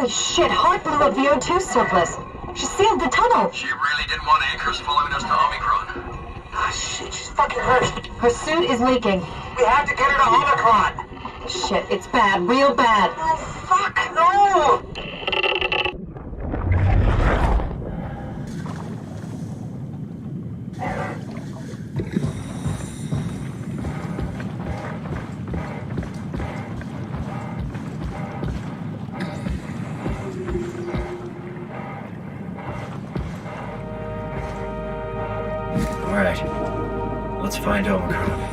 Holy shit, Hart blew a VO2 surplus. She sealed the tunnel. She really didn't want anchors following us to Omicron. Oh shit, she's fucking hurt. Her suit is leaking. We have to get her to Omicron. Shit, it's bad, real bad. Oh fuck, no! Alright, let's find Omicron.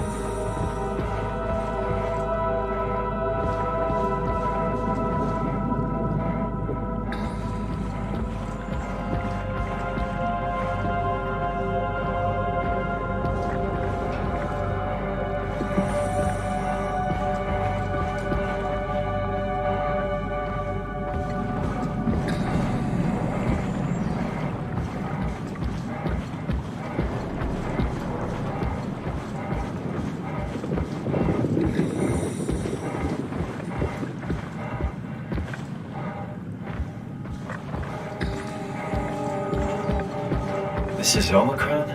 This is Omicron?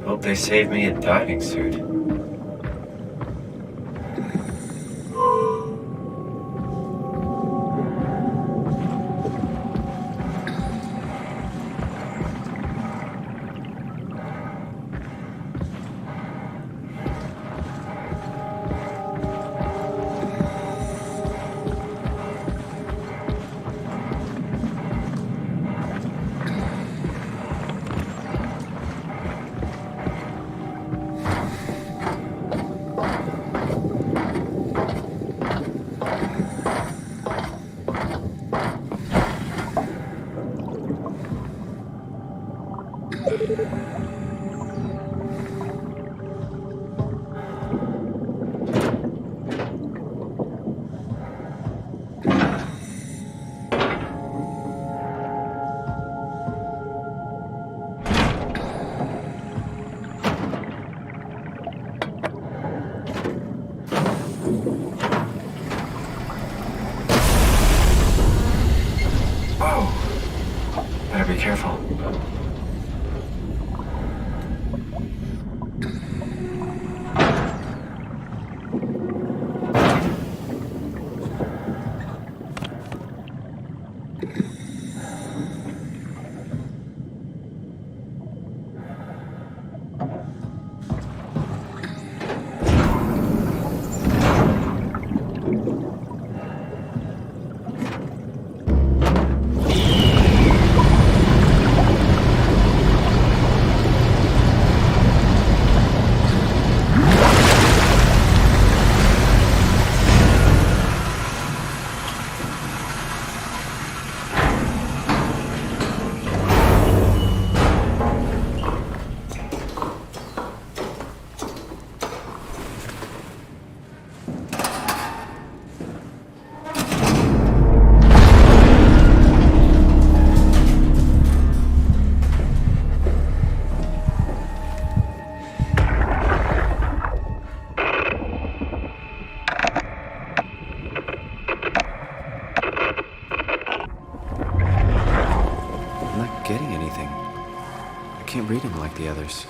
Hope they saved me a diving suit. Better be careful. Can't read him like the others.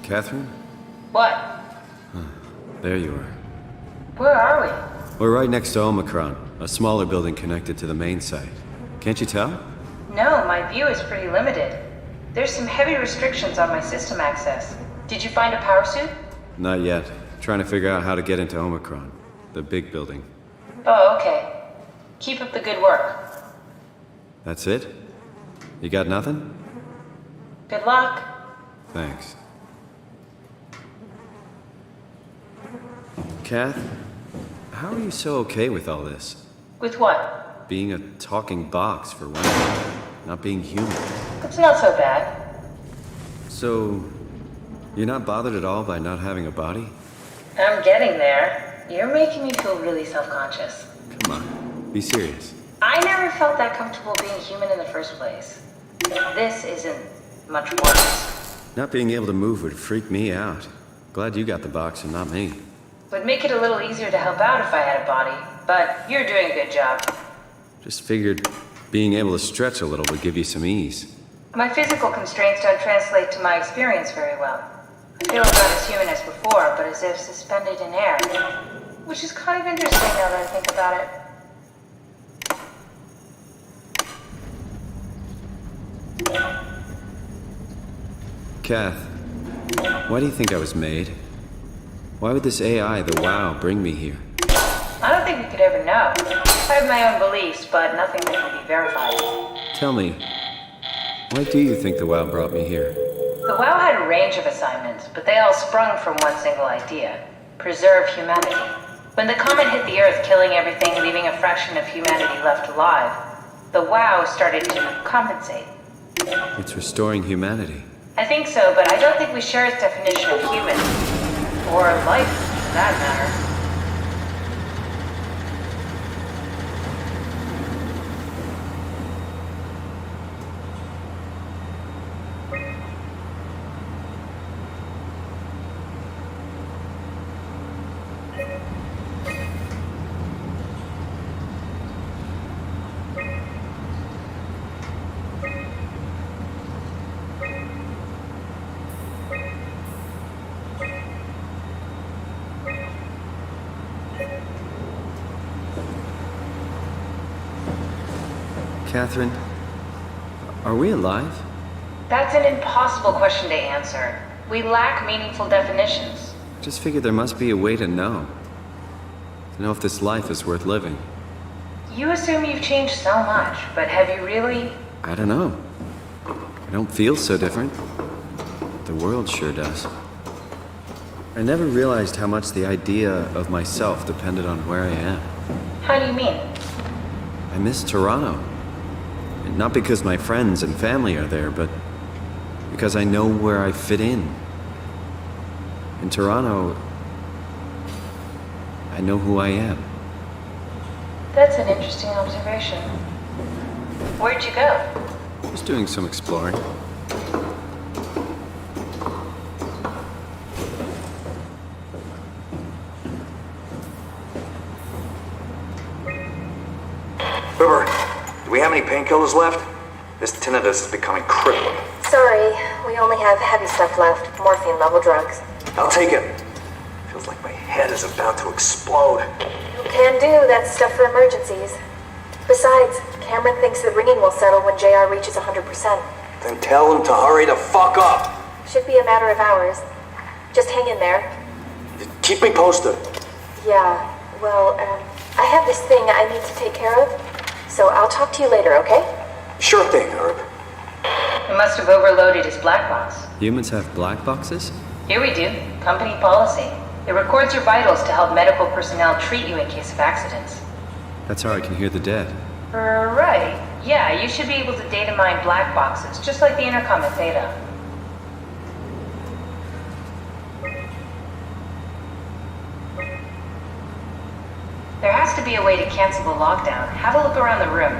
Catherine? What? There you are. Where are we? We're right next to Omicron, a smaller building connected to the main site. Can't you tell? No, my view is pretty limited. There's some heavy restrictions on my system access. Did you find a power suit? Not yet. Trying to figure out how to get into Omicron, the big building. Oh, okay. Keep up the good work. That's it? You got nothing? Good luck. Thanks. Kath, how are you so okay with all this? With what? Being a talking box, for one thing. Not being human. It's not so bad. So, you're not bothered at all by not having a body? I'm getting there. You're making me feel really self-conscious. Come on, be serious. I never felt that comfortable being human in the first place. This isn't much worse. Not being able to move would freak me out. Glad you got the box and not me. Would make it a little easier to help out if I had a body, but you're doing a good job. Just figured being able to stretch a little would give you some ease. My physical constraints don't translate to my experience very well. I feel about as human as before, but as if suspended in air. Which is kind of interesting now that I think about it. Kath, why do you think I was made? Why would this AI, the WoW, bring me here? I don't think we could ever know. I have my own beliefs, but nothing that can be verified. Tell me, why do you think the WoW brought me here? The WoW had a range of assignments, but they all sprung from one single idea: preserve humanity. When the comet hit the Earth, killing everything, leaving a fraction of humanity left alive, the WoW started to compensate. It's restoring humanity. I think so, but I don't think we share its definition of human. Or life, for that matter. Catherine, are we alive? That's an impossible question to answer. We lack meaningful definitions. Just figured there must be a way to know. To know if this life is worth living. You assume you've changed so much, but have you really? I don't know. I don't feel so different. The world sure does. I never realized how much the idea of myself depended on where I am. How do you mean? I miss Toronto. And not because my friends and family are there, but because I know where I fit in. In Toronto, I know who I am. That's an interesting observation. Where'd you go? Just doing some exploring. River, do we have any painkillers left? This tinnitus is becoming crippling. Sorry, we only have heavy stuff left. Morphine level drugs. I'll take it. Feels like my head is about to explode. Can do, that's stuff for emergencies. Besides, Cameron thinks the ringing will settle when JR reaches 100%. Then tell him to hurry the fuck up. Should be a matter of hours. Just hang in there. Keep me posted. Yeah, well, I have this thing I need to take care of, so I'll talk to you later, okay? Sure thing, Herb. It must have overloaded his black box. Humans have black boxes? Here we do. Company policy. It records your vitals to help medical personnel treat you in case of accidents. That's how I can hear the dead. Right. Yeah, you should be able to data mine black boxes, just like the intercom at Theta. There has to be a way to cancel the lockdown. Have a look around the room.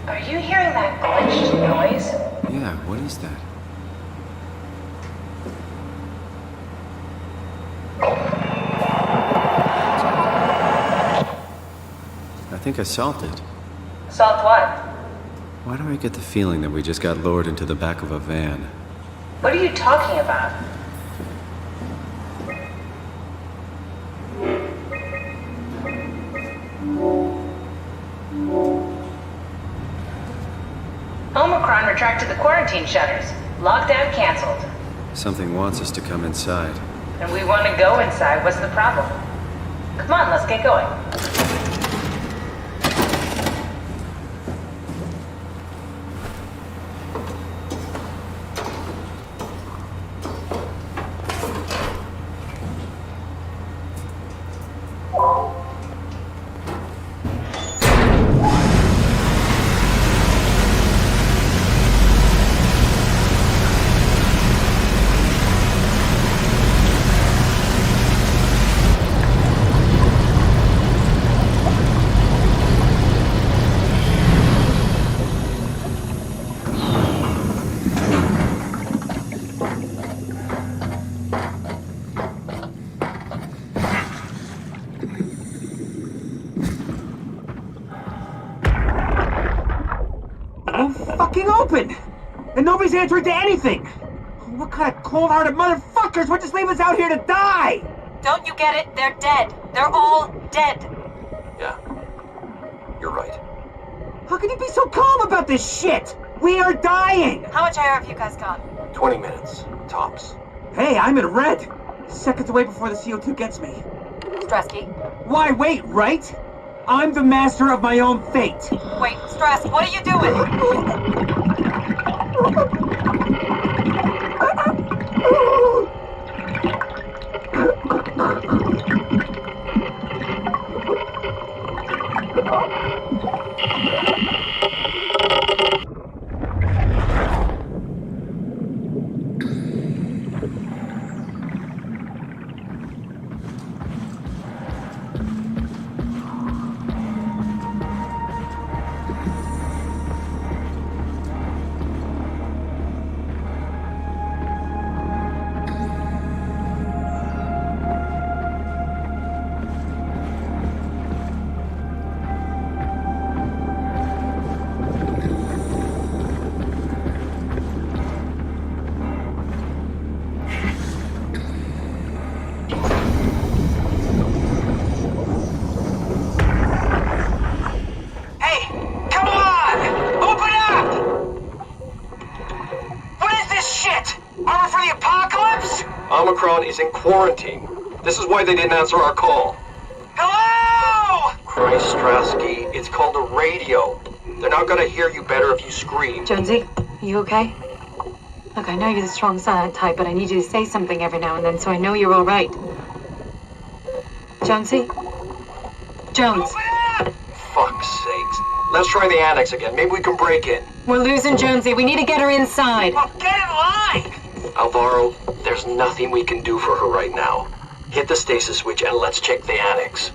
Are you hearing that glitched noise? Yeah, what is that? I think I solved it. Solved what? Why do I get the feeling that we just got lowered into the back of a van? What are you talking about? Omicron retracted the quarantine shutters. Lockdown canceled. Something wants us to come inside. And we want to go inside. What's the problem? Come on, let's get going. won't fucking open! And nobody's answering to anything! What kind of cold-hearted motherfuckers would just leave us out here to die? Don't you get it? They're dead. They're all dead. Yeah. You're right. How can you be so calm about this shit? We are dying! How much air have you guys got? 20 minutes. Tops. Hey, I'm in red! Seconds away before the CO2 gets me. Stresky. Why wait, right? I'm the master of my own fate. Wait, Stress, what are you doing? Omicron is in quarantine. This is why they didn't answer our call. Hello! Christ, Strasky, it's called a radio. They're not gonna hear you better if you scream. Jonesy, you okay? Look, I know you're the strong silent type, but I need you to say something every now and then so I know you're all right. Jonesy? Jones, Fuck's sakes. Let's try the annex again. Maybe we can break in. we're losing Jonesy. We need to get her inside. Well, get in line! Alvaro, there's nothing we can do for her right now. Hit the stasis switch and let's check the annex.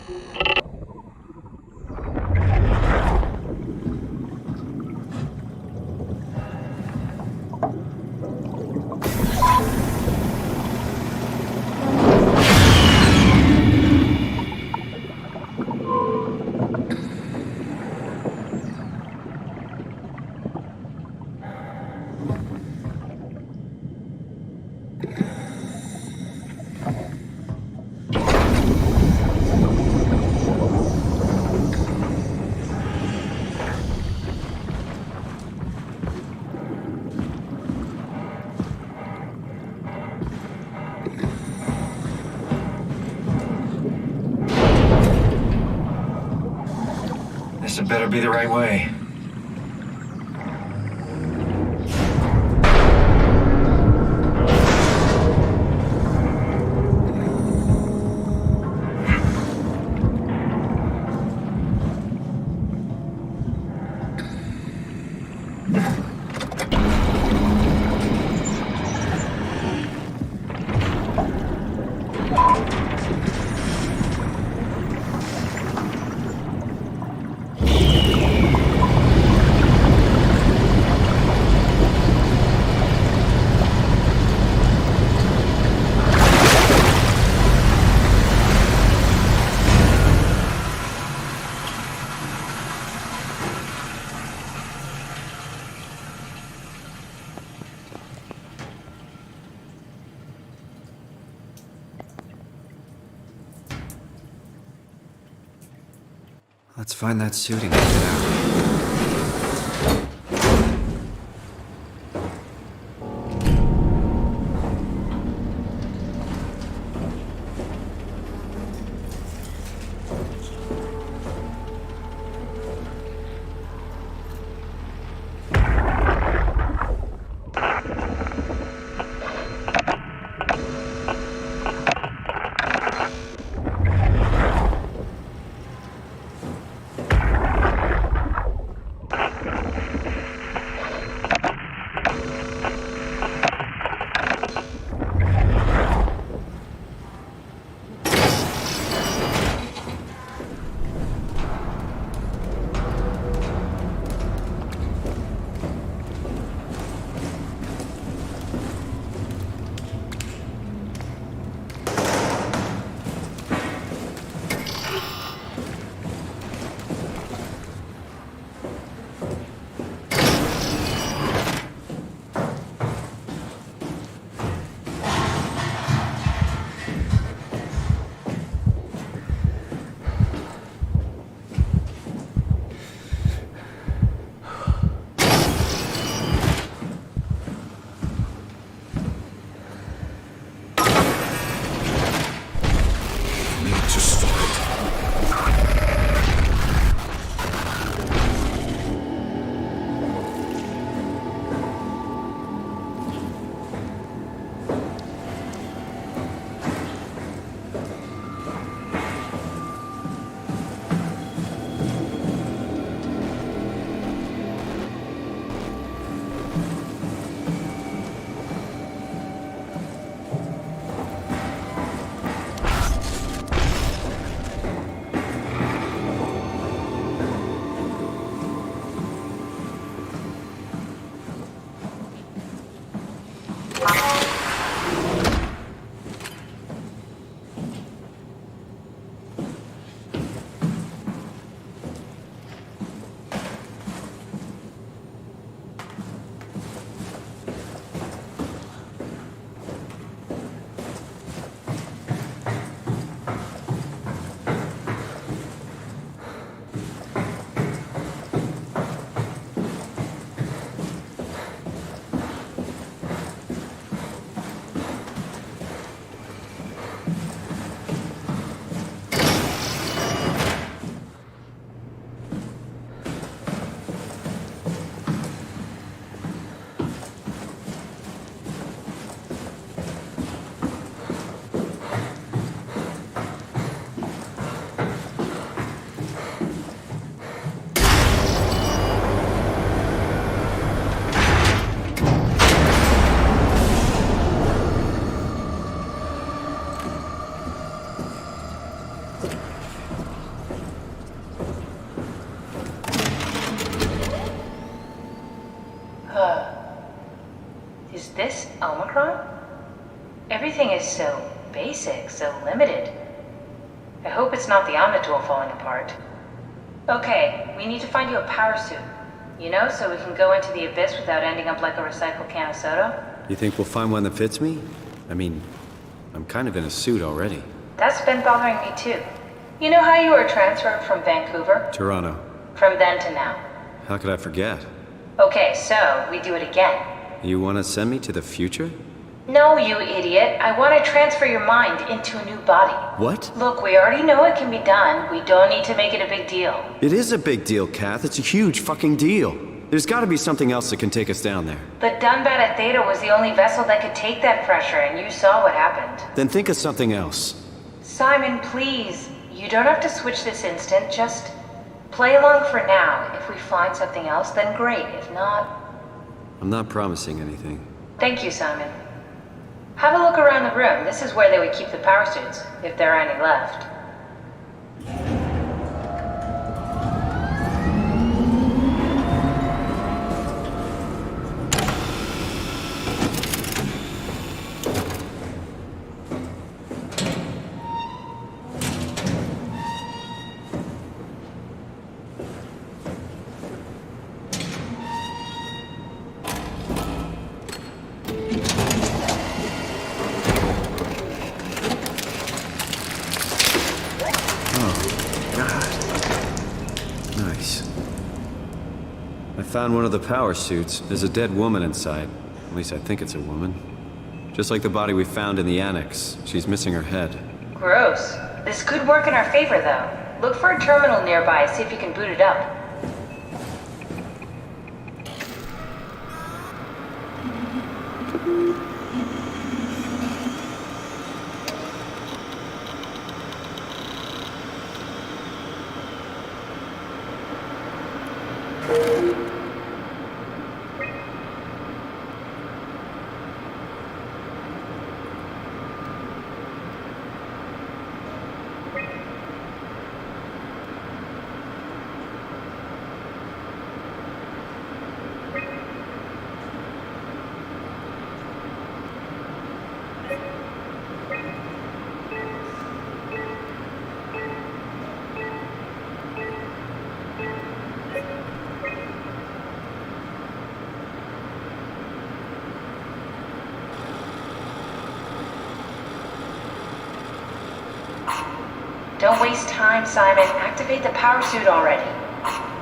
This had better be the right way. Let's find that suit and get it out. Is this Omicron? Everything is so basic, so limited. I hope it's not the Omnitool falling apart. Okay, we need to find you a power suit. You know, so we can go into the abyss without ending up like a recycled can of soda. You think we'll find one that fits me? I mean, I'm kind of in a suit already. That's been bothering me too. You know how you were transferred from Vancouver? Toronto. From then to now. How could I forget? Okay, so we do it again. You want to send me to the future? No, you idiot. I want to transfer your mind into a new body. What? Look, we already know it can be done. We don't need to make it a big deal. It is a big deal, Kath. It's a huge fucking deal. There's got to be something else that can take us down there. But Dunbat at Theta was the only vessel that could take that pressure, and you saw what happened. Then think of something else. Simon, please. You don't have to switch this instant. Just play along for now. If we find something else, then great. If not... I'm not promising anything. Thank you, Simon. Have a look around the room. This is where they would keep the power suits, if there are any left. Found one of the power suits. There's a dead woman inside. At least I think it's a woman. Just like the body we found in the annex. She's missing her head. Gross. This could work in our favor, though. Look for a terminal nearby, see if you can boot it up. Don't waste time, Simon. Activate the power suit already.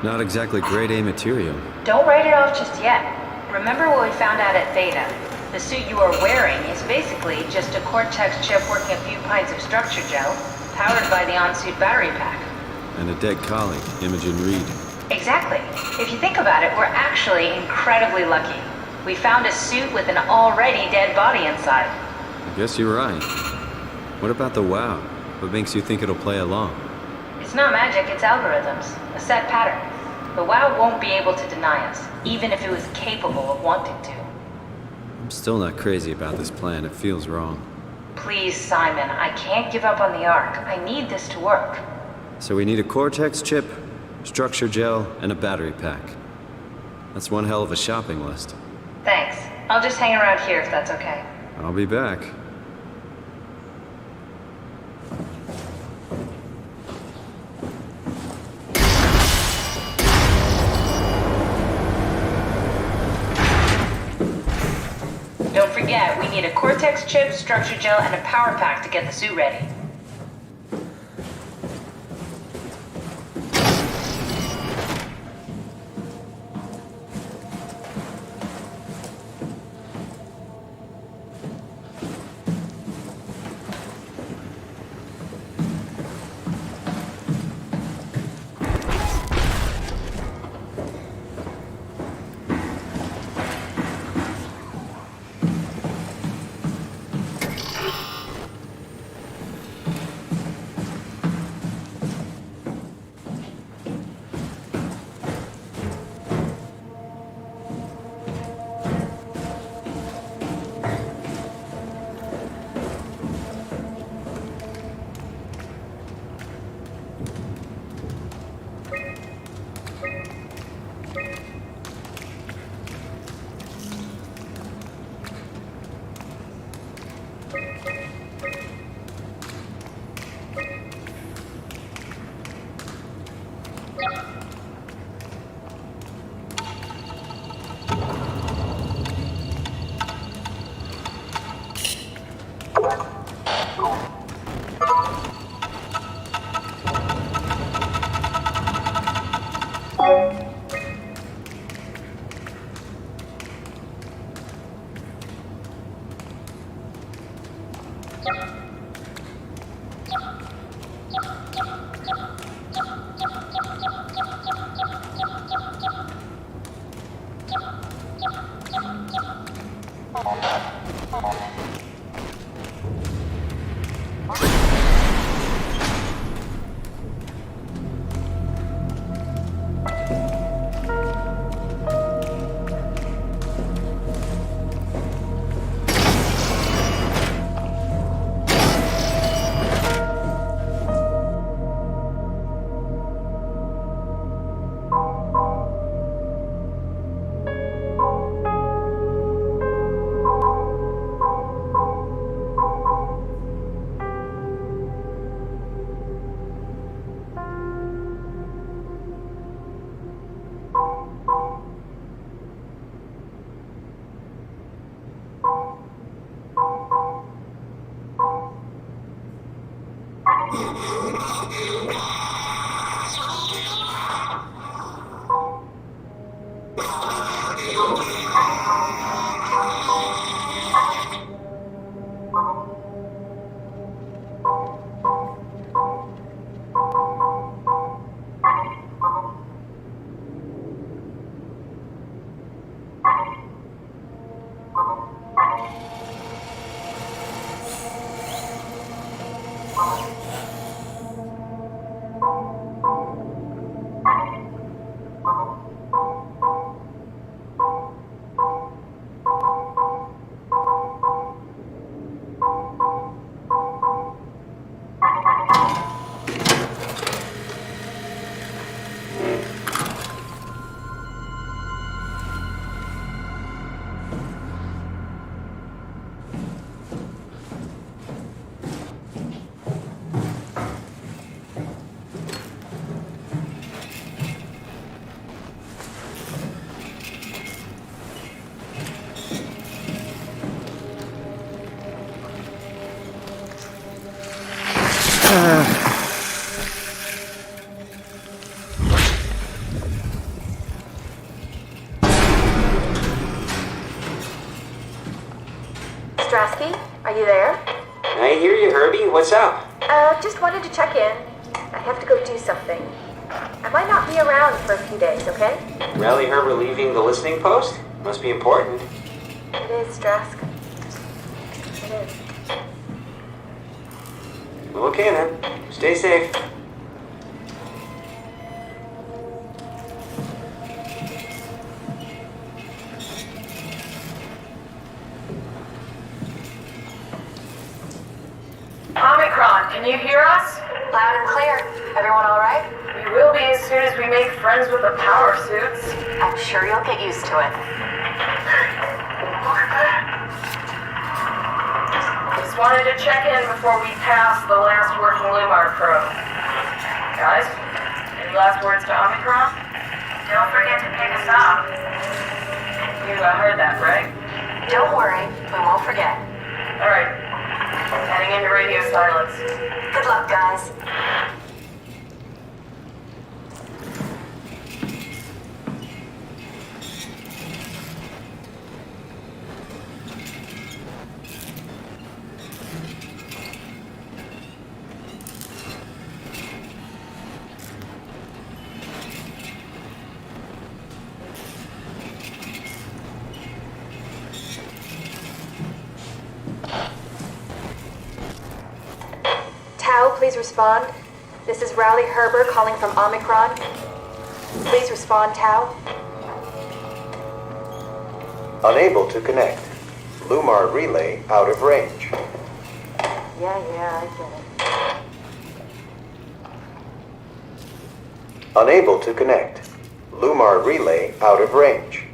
Not exactly grade A material. Don't write it off just yet. Remember what we found out at Theta? The suit you are wearing is basically just a Cortex chip working a few pints of structure gel, powered by the on-suit battery pack. And a dead colleague, Imogen Reed. Exactly. If you think about it, we're actually incredibly lucky. We found a suit with an already dead body inside. I guess you're right. What about the WoW? What makes you think it'll play along? It's not magic, it's algorithms. A set pattern. The WoW won't be able to deny us, even if it was capable of wanting to. I'm still not crazy about this plan. It feels wrong. Please, Simon, I can't give up on the Ark. I need this to work. So we need a Cortex chip, structure gel, and a battery pack. That's one hell of a shopping list. Thanks. I'll just hang around here if that's okay. I'll be back. Don't forget, we need a Cortex chip, structure gel, and a power pack to get the suit ready. Strasky, are you there? I hear you, Herbie. What's up? Just wanted to check in. I have to go do something. I might not be around for a few days, okay? Rally Herbert leaving the listening post? Must be important. It is, Strask. It is. Well, okay then. Stay safe. Omicron, can you hear us? Loud and clear. Everyone all right? We will be as soon as we make friends with the power suits. I'm sure you'll get used to it. Just wanted to check in before we pass the last working Lumar crew. Guys, any last words to Omicron? Don't forget to pick us up. You heard that, right? Don't worry, we won't forget. Alright. Heading into radio silence. Good luck, guys. Please respond. This is Rowley Herber calling from Omicron. Please respond, Tau. Unable to connect. Lumar relay out of range. Yeah, I get it. Unable to connect. Lumar relay out of range.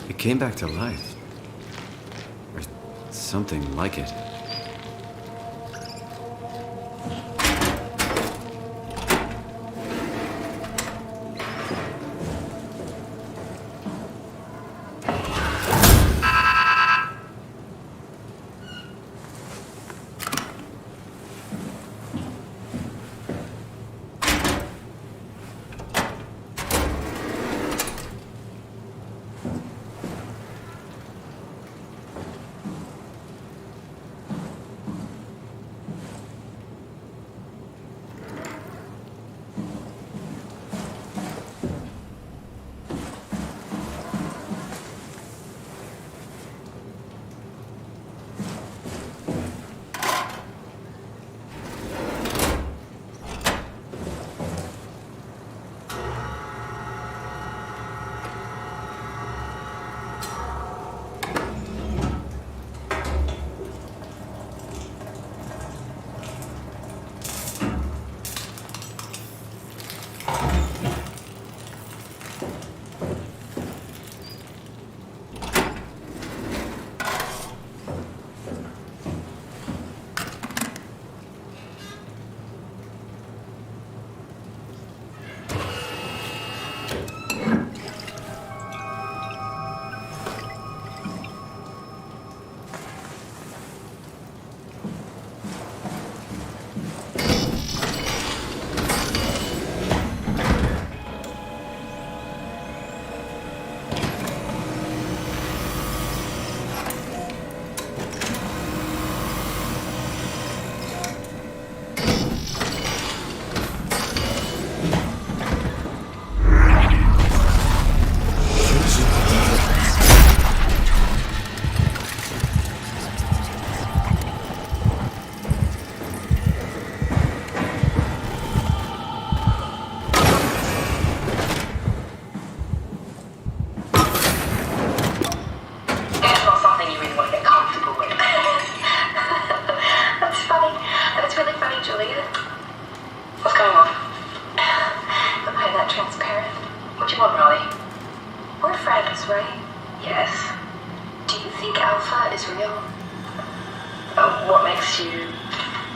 It came back to life. Or something like it.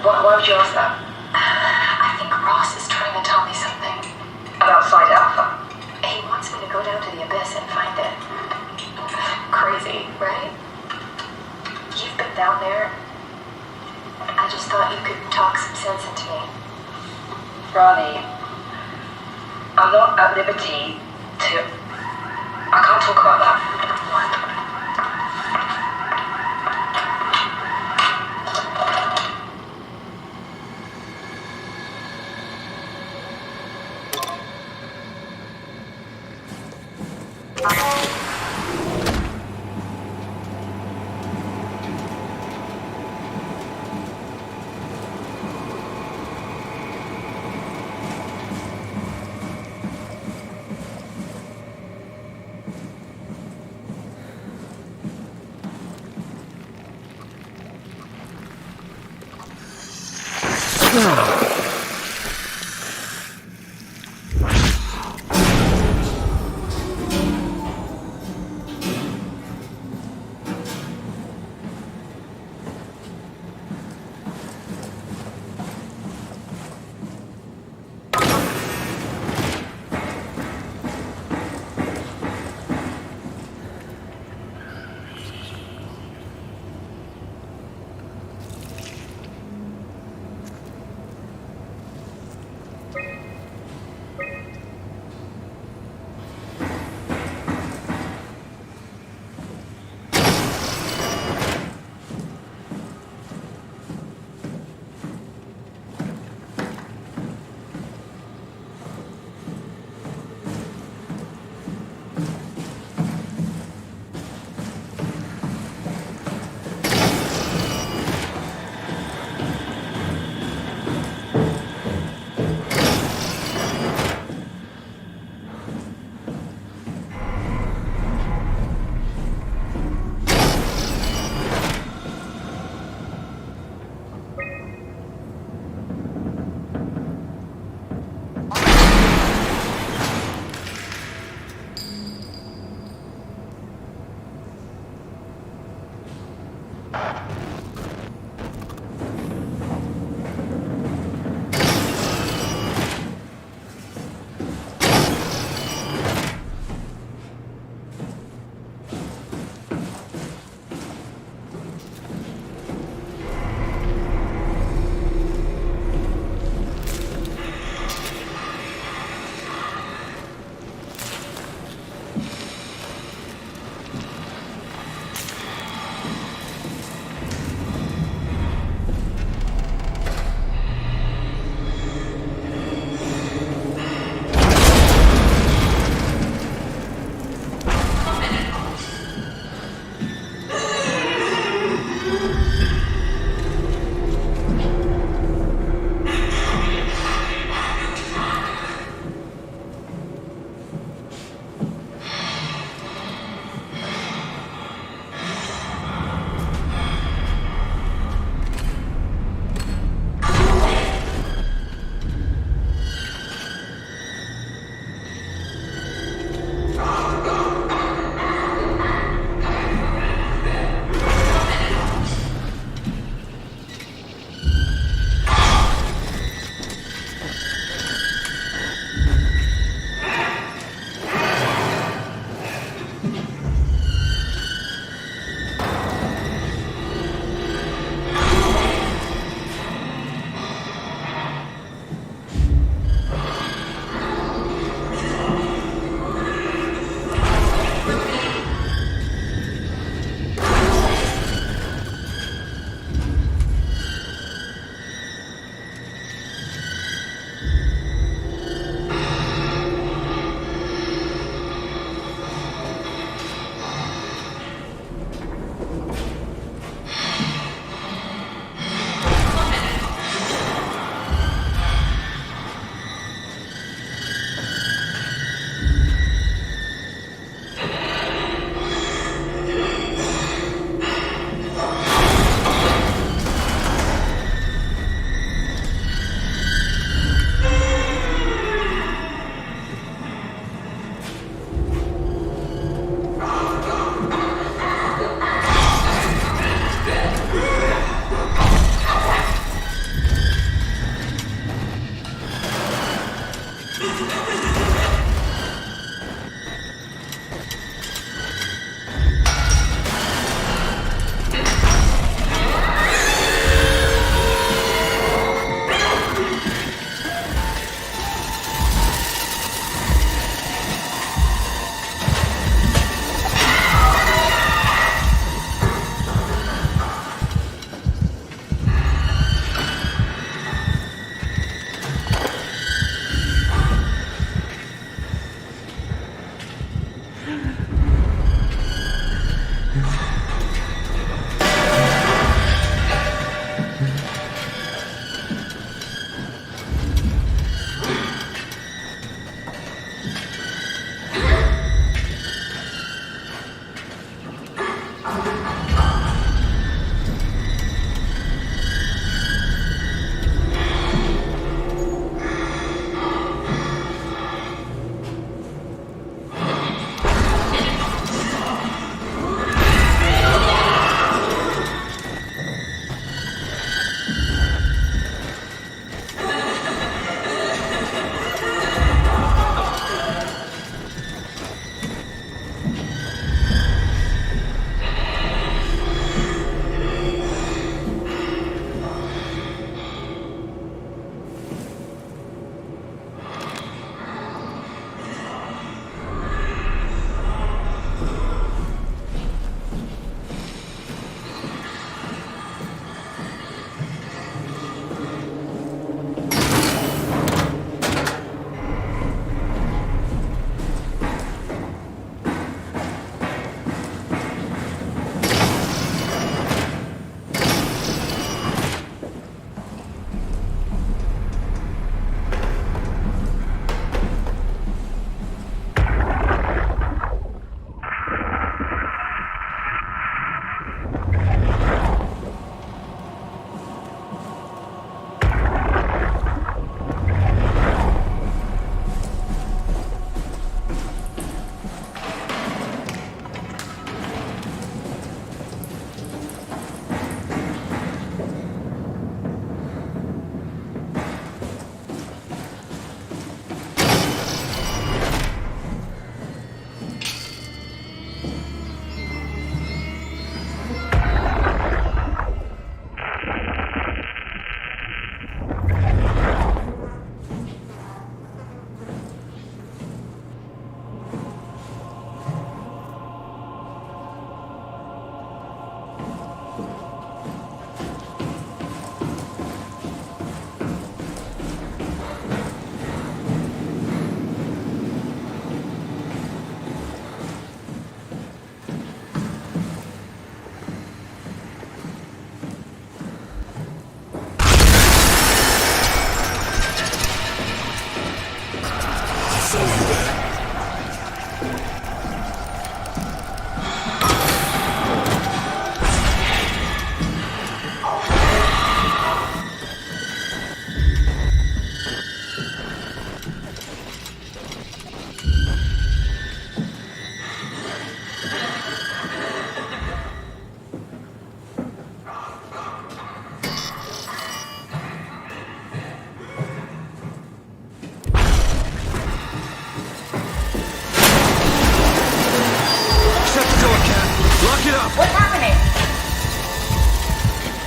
Why would you ask that? I think Ross is trying to tell me something. About Site Alpha? He wants me to go down to the abyss and find it. Crazy, right? You've been down there. I just thought you could talk some sense into me. Ronnie, I'm not at liberty to... I can't talk about that.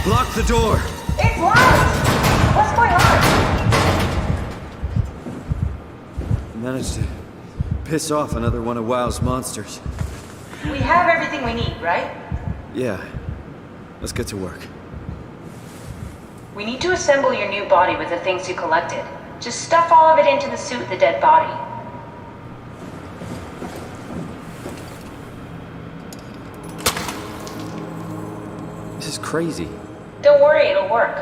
Lock the door. It's locked. What's going on? I managed to piss off another one of WoW's monsters. We have everything we need, right? Yeah. Let's get to work. We need to assemble your new body with the things you collected. Just stuff all of it into the suit with the dead body. This is crazy. Don't worry, it'll work.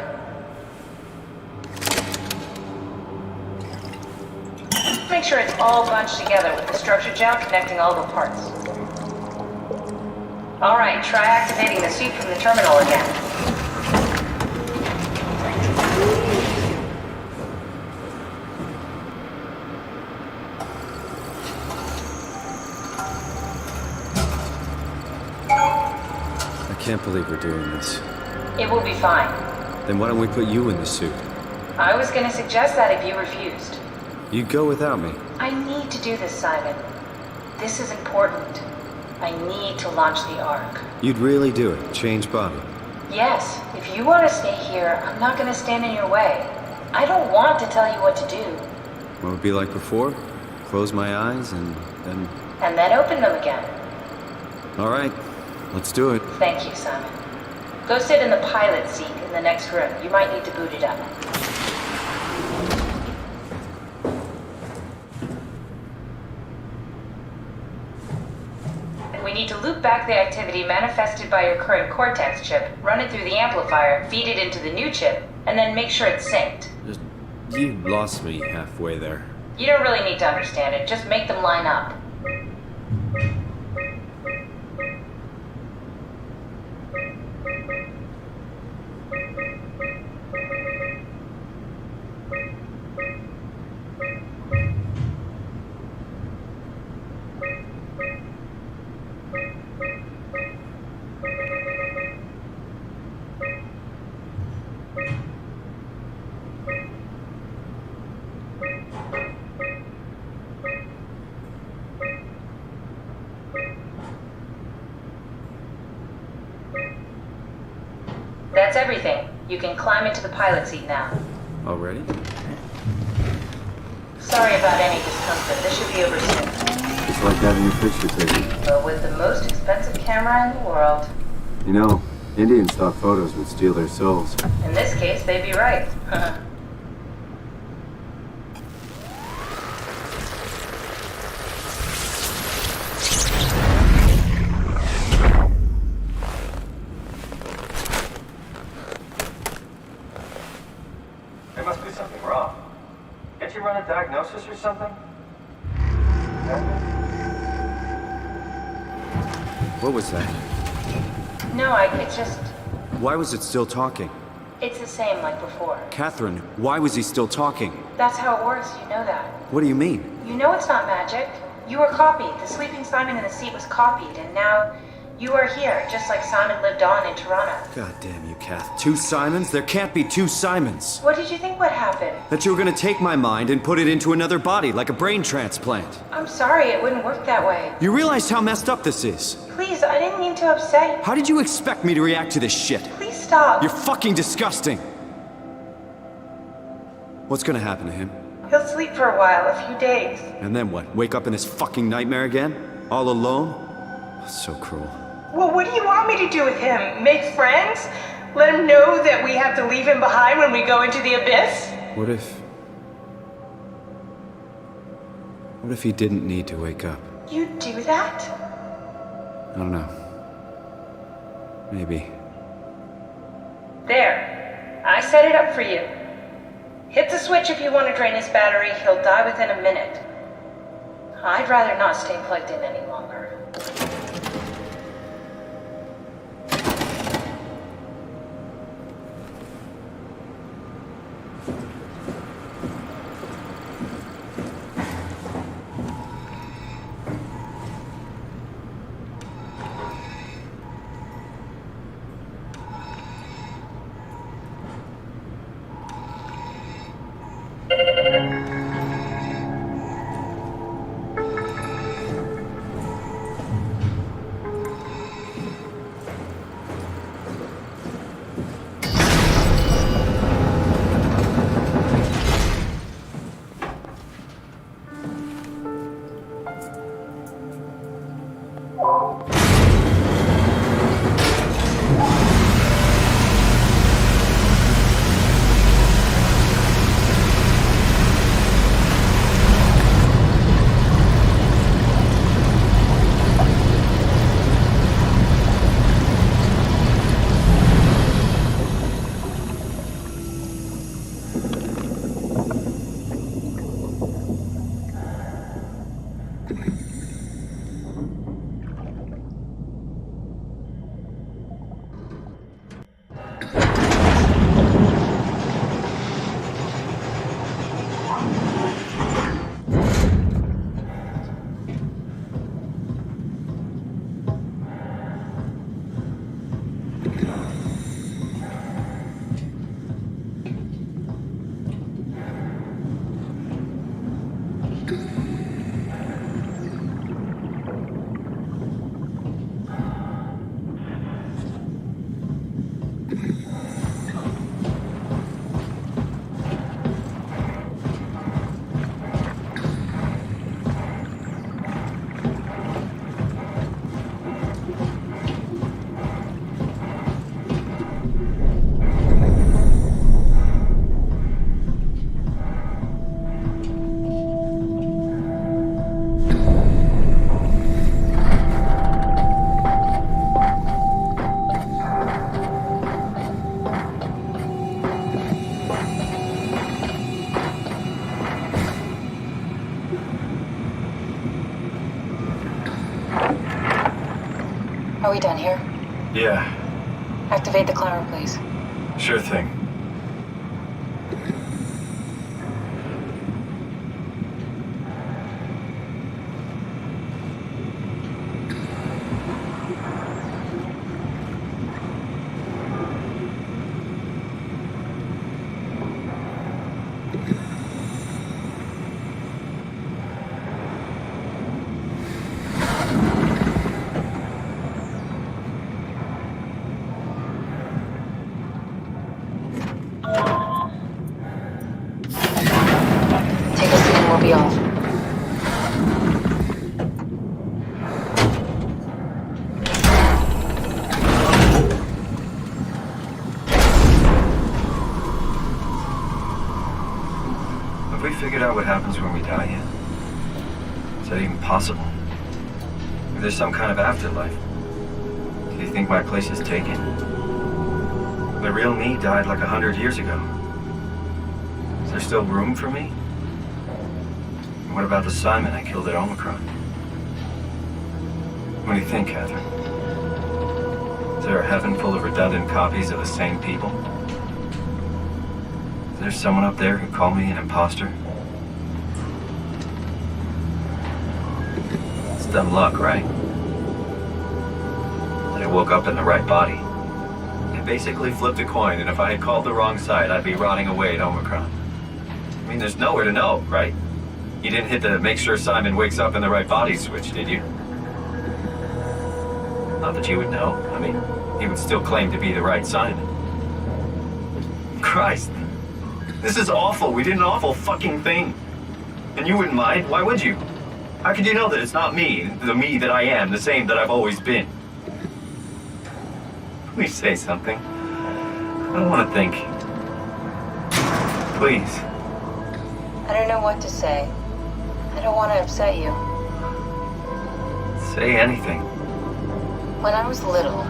Make sure it's all bunched together with the structure gel connecting all the parts. Alright, try activating the suit from the terminal again. I can't believe we're doing this. It will be fine. Then why don't we put you in the suit? I was gonna suggest that if you refused. You'd go without me. I need to do this, Simon. This is important. I need to launch the Ark. You'd really do it? Change body? Yes, if you want to stay here, I'm not gonna stand in your way. I don't want to tell you what to do. What would it be like before? Close my eyes and then... And then open them again. Alright, let's do it. Thank you, Simon. Go sit in the pilot seat in the next room. You might need to boot it up. need to loop back the activity manifested by your current cortex chip, run it through the amplifier, feed it into the new chip, and then make sure it's synced. You lost me halfway there. You don't really need to understand it, just make them line up. That's everything. You can climb into the pilot seat now. Already? Sorry about any discomfort. This should be over soon. It's like having your picture taken. But with the most expensive camera in the world. You know, Indians thought photos would steal their souls. In this case, they'd be right. There must be something wrong. Can't you run a diagnosis or something? What was that? No, it just... Why was it still talking? It's the same like before. Catherine, why was he still talking? That's how it works, you know that. What do you mean? You know it's not magic. You were copied. The sleeping Simon in the seat was copied, and now you are here, just like Simon lived on in Toronto. God damn you, Kath. 2 Simons? There can't be 2 Simons. What did you think would happen? That you were gonna take my mind and put it into another body, like a brain transplant. I'm sorry, it wouldn't work that way. You realize how messed up this is? Please, I didn't mean to upset you. How did you expect me to react to this shit? Please stop. You're fucking disgusting. What's gonna happen to him? He'll sleep for a while, a few days. And then what? Wake up in this fucking nightmare again? All alone? So cruel. Well, what do you want me to do with him? Make friends? Let him know that we have to leave him behind when we go into the abyss? What if he didn't need to wake up? You'd do that? I don't know. Maybe. There. I set it up for you. Hit the switch if you want to drain his battery. He'll die within a minute. I'd rather not stay plugged in any longer. Are we done here? Yeah, Activate the climber, please. sure thing. Take a seat and we'll be off. Have we figured out what happens when we die yet? Is that even possible? If there's some kind of afterlife, do you think my place is taken? The real me died like 100 years ago. Is there still room for me? And what about the Simon I killed at Omicron? What do you think, Catherine? Is there a heaven full of redundant copies of the same people? Is there someone up there who called me an imposter? It's dumb luck, right? That I woke up in the right body. I basically flipped a coin, and if I had called the wrong side, I'd be rotting away at Omicron. I mean, there's nowhere to know, right? You didn't hit the make sure Simon wakes up in the right body switch, did you? Not that you would know. I mean, he would still claim to be the right Simon. Christ. This is awful. We did an awful fucking thing. And you wouldn't mind? Why would you? How could you know that it's not me, the me that I am, the same that I've always been? Please say something. I don't want to think. Please. I don't know what to say. I don't want to upset you. Say anything. When I was little,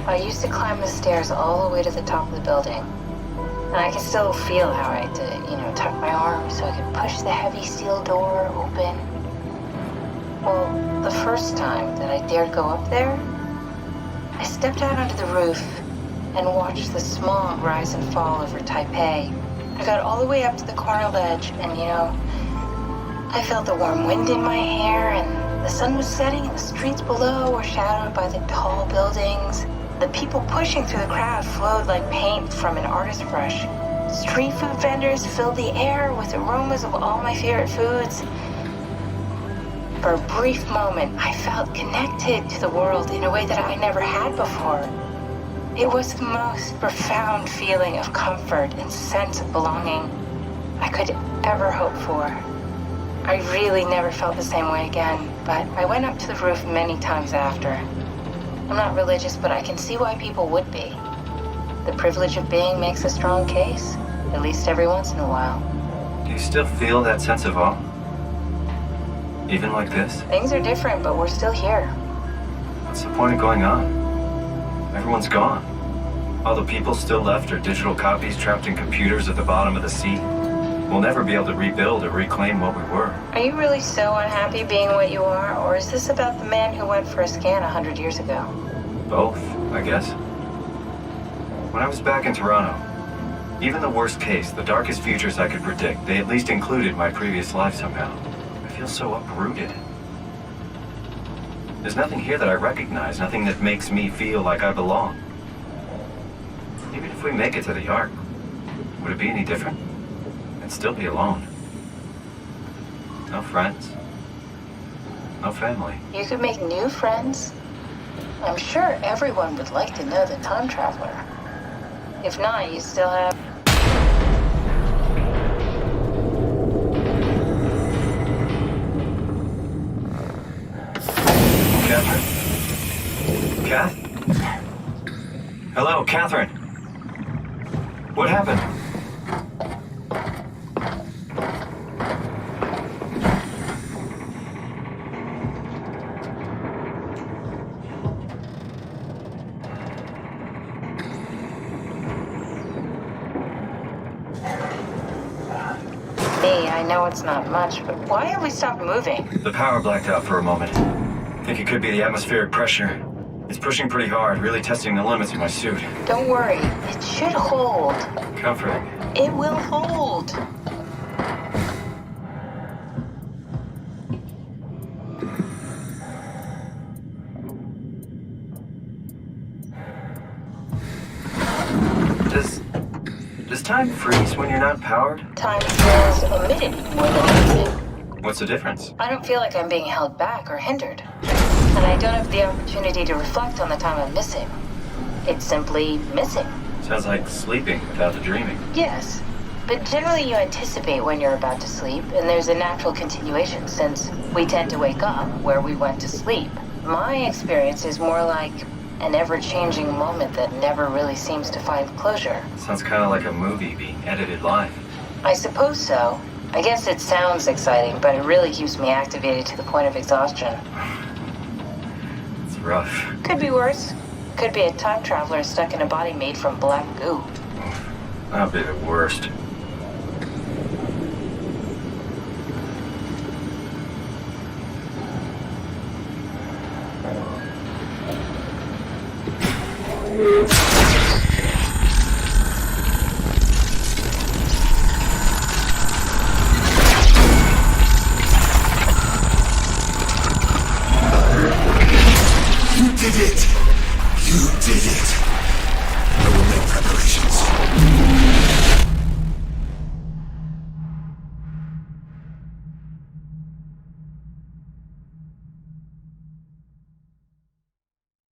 I used to climb the stairs all the way to the top of the building. And I can still feel how I had to, tuck my arm so I could push the heavy steel door open. Well, the first time that I dared go up there, I stepped out onto the roof and watched the smog rise and fall over Taipei. I got all the way up to the corner ledge and, I felt the warm wind in my hair and the sun was setting and the streets below were shadowed by the tall buildings. The people pushing through the crowd flowed like paint from an artist's brush. Street food vendors filled the air with aromas of all my favorite foods. For a brief moment, I felt connected to the world in a way that I never had before. It was the most profound feeling of comfort and sense of belonging I could ever hope for. I really never felt the same way again, but I went up to the roof many times after. I'm not religious, but I can see why people would be. The privilege of being makes a strong case, at least every once in a while. Do you still feel that sense of awe? Even like this? Things are different, but we're still here. What's the point of going on? Everyone's gone. All the people still left are digital copies trapped in computers at the bottom of the sea. We'll never be able to rebuild or reclaim what we were. Are you really so unhappy being what you are, or is this about the man who went for a scan 100 years ago? Both, I guess. When I was back in Toronto, even the worst case, the darkest futures I could predict, they at least included my previous life somehow. I feel so uprooted. There's nothing here that I recognize, nothing that makes me feel like I belong. Even if we make it to the Ark, would it be any different? I'd still be alone. No friends. No family. You could make new friends. I'm sure everyone would like to know the time traveler. If not, you still have... Catherine? Kath? Hello, Catherine. What happened? I know it's not much, but why have we stopped moving? The power blacked out for a moment. think it could be the atmospheric pressure. It's pushing pretty hard, really testing the limits of my suit. Don't worry, it should hold. Comforting. It will hold. Does time freeze when you're not powered? Time feels omitted more than anything. What's the difference? I don't feel like I'm being held back or hindered. And I don't have the opportunity to reflect on the time I'm missing. It's simply missing. Sounds like sleeping without the dreaming. Yes, but generally you anticipate when you're about to sleep, and there's a natural continuation since we tend to wake up where we went to sleep. My experience is more like an ever-changing moment that never really seems to find closure. Sounds kind of like a movie being edited live. I suppose so. I guess it sounds exciting, but it really keeps me activated to the point of exhaustion. It's rough. Could be worse. Could be a time traveler stuck in a body made from black goo. That'd be the worst. You did it! You did it! I will make preparations.